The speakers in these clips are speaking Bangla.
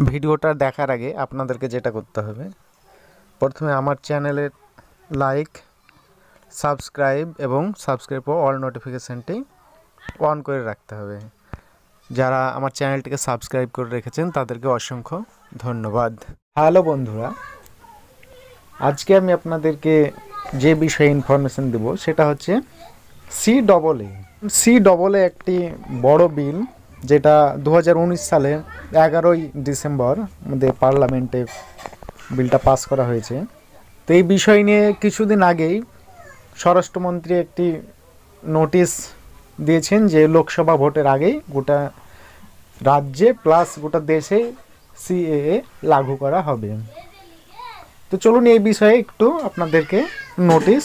ভিডিওটা দেখার আগে আপনাদেরকে যেটা করতে হবে, প্রথমে আমার চ্যানেলের লাইক, সাবস্ক্রাইব এবং সাবস্ক্রাইব ও অল নোটিফিকেশানটি অন করে রাখতে হবে। যারা আমার চ্যানেলটিকে সাবস্ক্রাইব করে রেখেছেন তাদেরকে অসংখ্য ধন্যবাদ। হ্যালো বন্ধুরা, আজকে আমি আপনাদেরকে যে বিষয়ে ইনফরমেশন দেব সেটা হচ্ছে CAA একটি বড় বিল, যেটা 2019 সালে 11ই ডিসেম্বর আমাদের পার্লামেন্টে বিলটা পাস করা হয়েছে। তো এই বিষয় নিয়ে কিছুদিন আগেই স্বরাষ্ট্রমন্ত্রী একটি নোটিশ দিয়েছেন যে লোকসভা ভোটের আগেই গোটা রাজ্যে প্লাস গোটা দেশে CAA লাগু করা হবে। তো চলুন এই বিষয়ে একটু আপনাদেরকে নোটিশ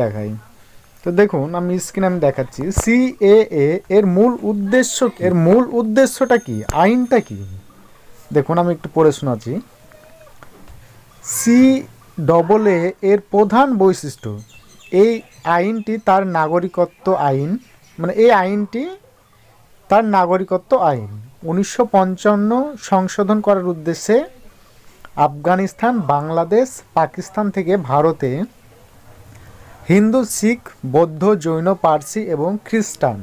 দেখাই। তো দেখুন, আমি স্ক্রিনে দেখাচ্ছি CAA এর মূল উদ্দেশ্যটা কি, আইনটা কি। দেখুন, আমি একটু পড়ে শোনাচ্ছি। CAA এর প্রধান বৈশিষ্ট্য, এই আইনটি তার নাগরিকত্ব আইন, মানে এই আইনটি তার নাগরিকত্ব আইন 1955 সংশোধন করার উদ্দেশ্যে আফগানিস্তান, বাংলাদেশ, পাকিস্তান থেকে ভারতে হিন্দু, শিখ, বৌদ্ধ, জৈন, পার্সি এবং খ্রিস্টান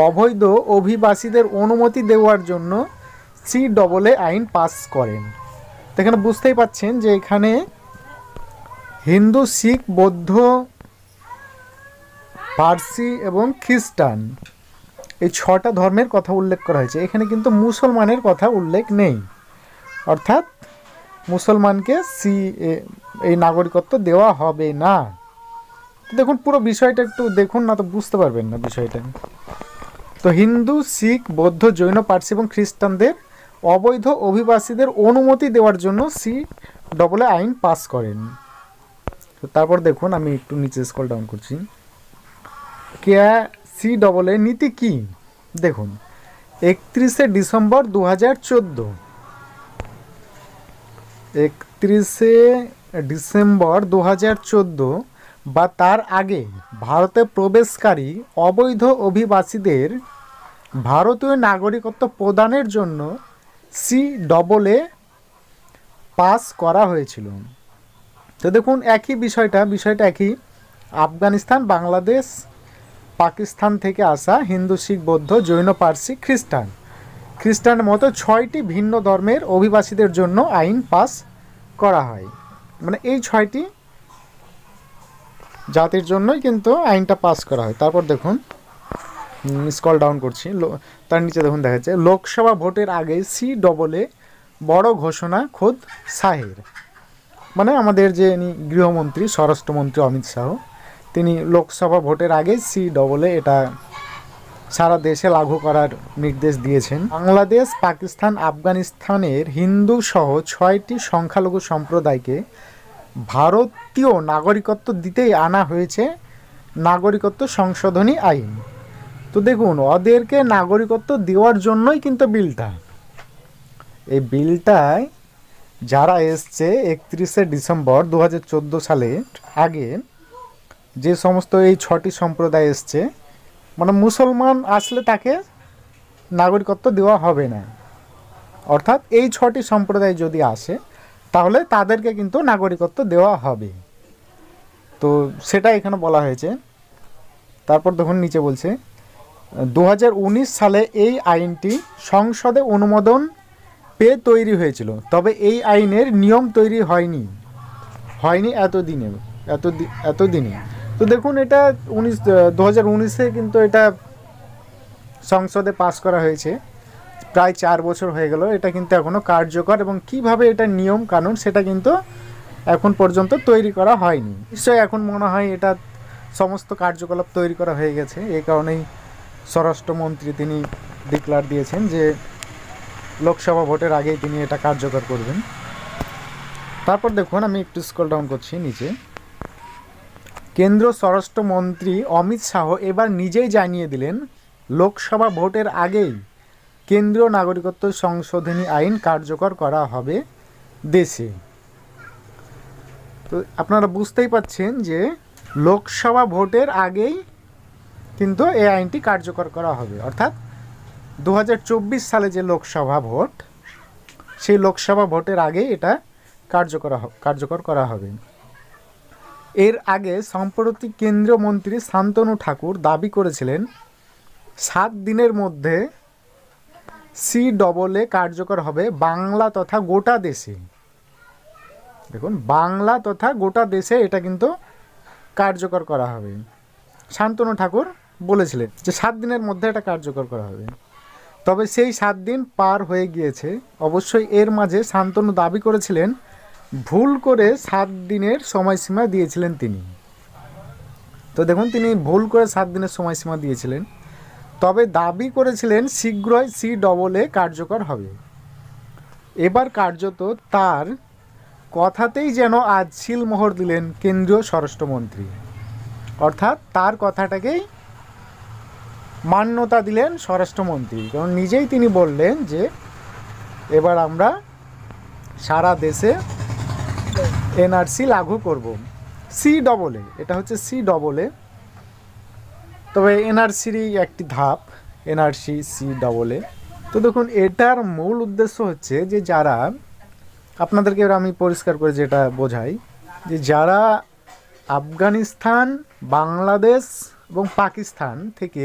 অবৈধ অভিবাসীদের অনুমতি দেওয়ার জন্য CAA আইন পাস করেন। তো এখানে বুঝতেই পাচ্ছেন যে এখানে হিন্দু, শিখ, বৌদ্ধ, পার্সি এবং খ্রিস্টান এই 6টা ধর্মের কথা উল্লেখ করা হয়েছে। এখানে কিন্তু মুসলমানের কথা উল্লেখ নেই, অর্থাৎ মুসলমানকে এই নাগরিকত্ব দেওয়া হবে না। দেখুন, পুরো বিষয়টা একটু দেখুন, না তো বুঝতে পারবেন না বিষয়টা। তো হিন্দু, শিখ, বৌদ্ধ, জৈন, পার্সি এবং খ্রিস্টানদের অবৈধ অভিবাসীদের অনুমতি দেওয়ার জন্য CAA আইন পাস করেন। তো তারপর দেখুন, আমি একটু নিচে স্ক্রল ডাউন করছি। CAA নীতি কি দেখুন, 31শে ডিসেম্বর 2014, 31শে ডিসেম্বর 2014 বা তার আগে ভারতে প্রবেশকারী অবৈধ অভিবাসীদের ভারতীয় নাগরিকত্ব প্রদানের জন্য CAA পাস করা হয়েছিল। তো দেখুন, একই বিষয়টা একই। আফগানিস্তান, বাংলাদেশ, পাকিস্তান থেকে আসা হিন্দু, শিখ, বৌদ্ধ, জৈন, পার্সি, খ্রিস্টানের মতো 6টি ভিন্ন ধর্মের অভিবাসীদের জন্য আইন পাস করা হয়। মানে এই 6টি জাতির জন্যই কিন্তু আইনটা পাস করা হয়। তারপর দেখুন, স্ক্রল ডাউন করছি, তার নিচে দেখুন দেখা যাচ্ছে লোকসভা ভোটের আগে CAA বড় ঘোষণা খোদ শাহের, মানে আমাদের যে গৃহমন্ত্রী, স্বরাষ্ট্রমন্ত্রী অমিত শাহ, তিনি লোকসভা ভোটের আগে CAA এটা সারা দেশে লাগু করার নির্দেশ দিয়েছেন। বাংলাদেশ, পাকিস্তান, আফগানিস্তানের হিন্দু সহ 6টি সংখ্যালঘু সম্প্রদায়কে ভারতীয় নাগরিকত্ব দিতেই আনা হয়েছে নাগরিকত্ব সংশোধনী আইন। তো দেখুন, ওদেরকে নাগরিকত্ব দেওয়ার জন্যই কিন্তু বিলটা, এই বিলটায় যারা এসছে 31শে ডিসেম্বর 2014 সালে আগে, যে সমস্ত এই 6টি সম্প্রদায় এসছে, মানে মুসলমান আসলে তাকে নাগরিকত্ব দেওয়া হবে না, অর্থাৎ এই 6টি সম্প্রদায় যদি আসে তাহলে তাদেরকে কিন্তু নাগরিকত্ব দেওয়া হবে। তো সেটা এখানে বলা হয়েছে। তারপর দেখুন নিচে বলছে 2019 সালে এই আইনটি সংসদে অনুমোদন পেয়ে তৈরি হয়েছিল, তবে এই আইনের নিয়ম তৈরি হয়নি এতদিনে। তো দেখুন, এটা 2019-এ কিন্তু এটা সংসদে পাস করা হয়েছে, প্রায় 4 বছর হয়ে গেল। এটা কিন্তু এখনও কার্যকর এবং কিভাবে এটা নিয়ম কানুন সেটা কিন্তু এখন পর্যন্ত তৈরি করা হয়নি। নিশ্চয়ই এখন মনে হয় এটা সমস্ত কার্যকলাপ তৈরি করা হয়ে গেছে। এই কারণেই স্বরাষ্ট্রমন্ত্রী তিনি ডিক্লার দিয়েছেন যে লোকসভা ভোটের আগেই তিনি এটা কার্যকর করবেন। তারপর দেখুন, আমি একটু স্ক্রল ডাউন করছি নিচে। কেন্দ্র স্বরাষ্ট্রমন্ত্রী অমিত শাহ এবার নিজেই জানিয়ে দিলেন লোকসভা ভোটের আগেই কেন্দ্রীয় নাগরিকত্ব সংশোধনী আইন কার্যকর করা হবে দেশে। তো আপনারা বুঝতেই পাচ্ছেন যে লোকসভা ভোটের আগেই কিন্তু এই আইনটি কার্যকর করা হবে, অর্থাৎ 2024 সালে যে লোকসভা ভোট সেই লোকসভা ভোটের আগে এটা কার্যকর করা হবে। এর আগে সম্প্রতি কেন্দ্রীয় মন্ত্রী শান্তনু ঠাকুর দাবি করেছিলেন 7 দিনের মধ্যে CAA কার্যকর হবে বাংলা তথা গোটা দেশে। দেখুন, বাংলা তথা গোটা দেশে এটা কিন্তু কার্যকর করা হবে। শান্তনু ঠাকুর বলেছিলেন যে 7 দিনের মধ্যে এটা কার্যকর করা হবে। তবে সেই 7 দিন পার হয়ে গিয়েছে। অবশ্যই এর মাঝে শান্তনু দাবি করেছিলেন ভুল করে 7 দিনের সময়সীমা দিয়েছিলেন তিনি। তো দেখুন, তিনি ভুল করে 7 দিনের সময়সীমা দিয়েছিলেন, তবে দাবি করেছিলেন শীঘ্রই CAA কার্যকর হবে। এবার কার্যত তার কথাতেই যেন আজ সিলমোহর দিলেন কেন্দ্রীয় স্বরাষ্ট্রমন্ত্রী, অর্থাৎ তার কথাটাকেই মান্যতা দিলেন স্বরাষ্ট্রমন্ত্রী। কারণ নিজেই তিনি বললেন যে এবার আমরা সারা দেশে NRC লাগু করব। CAA, এটা হচ্ছে CAA, তবে NRCরই একটি ধাপ, NRC CAA। তো দেখুন, এটার মূল উদ্দেশ্য হচ্ছে যে যারা, আপনাদেরকে এবার আমি পরিষ্কার করে যেটা বোঝাই, যে যারা আফগানিস্তান, বাংলাদেশ এবং পাকিস্তান থেকে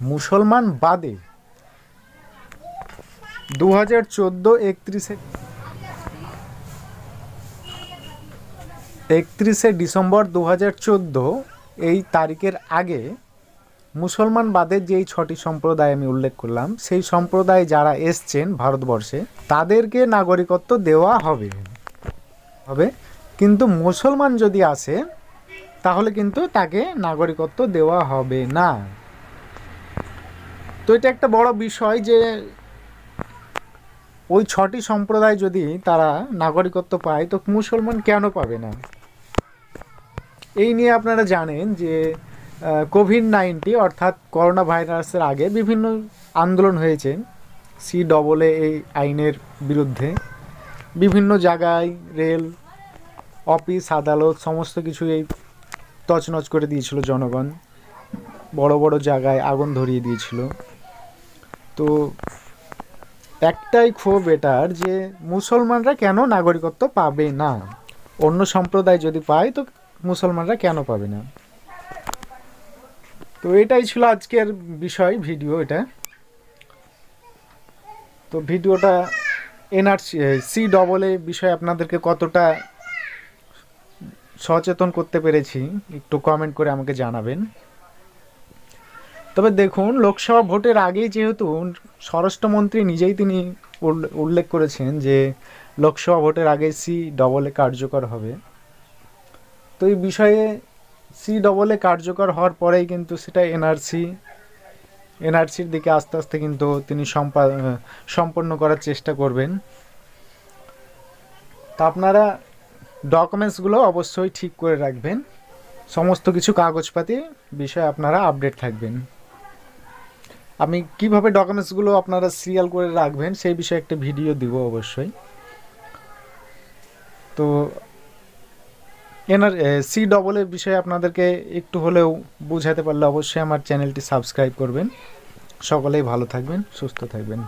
মুসলমান বাদে 2014 31শে ডিসেম্বর 2014 এই তারিখের আগে মুসলমান বাদের যেই 6টি সম্প্রদায় আমি উল্লেখ করলাম, সেই সম্প্রদায়ে যারা এসছেন ভারতবর্ষে তাদেরকে নাগরিকত্ব দেওয়া হবে। কিন্তু মুসলমান যদি আসে তাহলে কিন্তু তাকে নাগরিকত্ব দেওয়া হবে না। তো এটা একটা বড় বিষয় যে ওই 6টি সম্প্রদায় যদি তারা নাগরিকত্ব পায় তো মুসলমান কেন পাবে না? এই নিয়ে আপনারা জানেন যে COVID-19 অর্থাৎ করোনা ভাইরাসের আগে বিভিন্ন আন্দোলন হয়েছে CAA এই আইনের বিরুদ্ধে। বিভিন্ন জায়গায় রেল অফিস, আদালত সমস্ত কিছু এই তছনছ করে দিয়েছিল জনগণ, বড় বড় জায়গায় আগুন ধরিয়ে দিয়েছিল। তো একটাই ক্ষোভ এটার যে মুসলমানরা কেন নাগরিকত্ব পাবে না, অন্য সম্প্রদায় যদি পায় তো মুসলমানরা কেন পাবে না। তো এটাই ছিল আজকের বিষয় ভিডিও এটা। তো ভিডিওটা NRC CAA বিষয়ে আপনাদেরকে কতটা সচেতন করতে পেরেছি একটু কমেন্ট করে আমাকে জানাবেন। তবে দেখুন, লোকসভা ভোটের আগেই যেহেতু স্বরাষ্ট্রমন্ত্রী নিজেই তিনি উল্লেখ করেছেন যে লোকসভা ভোটের আগে CAA কার্যকর হবে, তো এই বিষয়ে CAA কার্যকর হওয়ার পরেই কিন্তু সেটা NRCর দিকে আস্তে আস্তে কিন্তু তিনি সম্পন্ন করার চেষ্টা করবেন। তা আপনারা ডকুমেন্টসগুলো অবশ্যই ঠিক করে রাখবেন, সমস্ত কিছু কাগজপাতি বিষয়ে আপনারা আপডেট থাকবেন। আমি কিভাবে ডকুমেন্টসগুলো আপনারা সিরিয়াল করে রাখবেন সেই বিষয়ে একটা ভিডিও দিব অবশ্যই। তো CAA বিষয়ে আপনাদেরকে একটু হলেও বোঝাতে পারলে অবশ্যই আমার চ্যানেলটি সাবস্ক্রাইব করবেন। সকলেই ভালো থাকবেন, সুস্থ থাকবেন।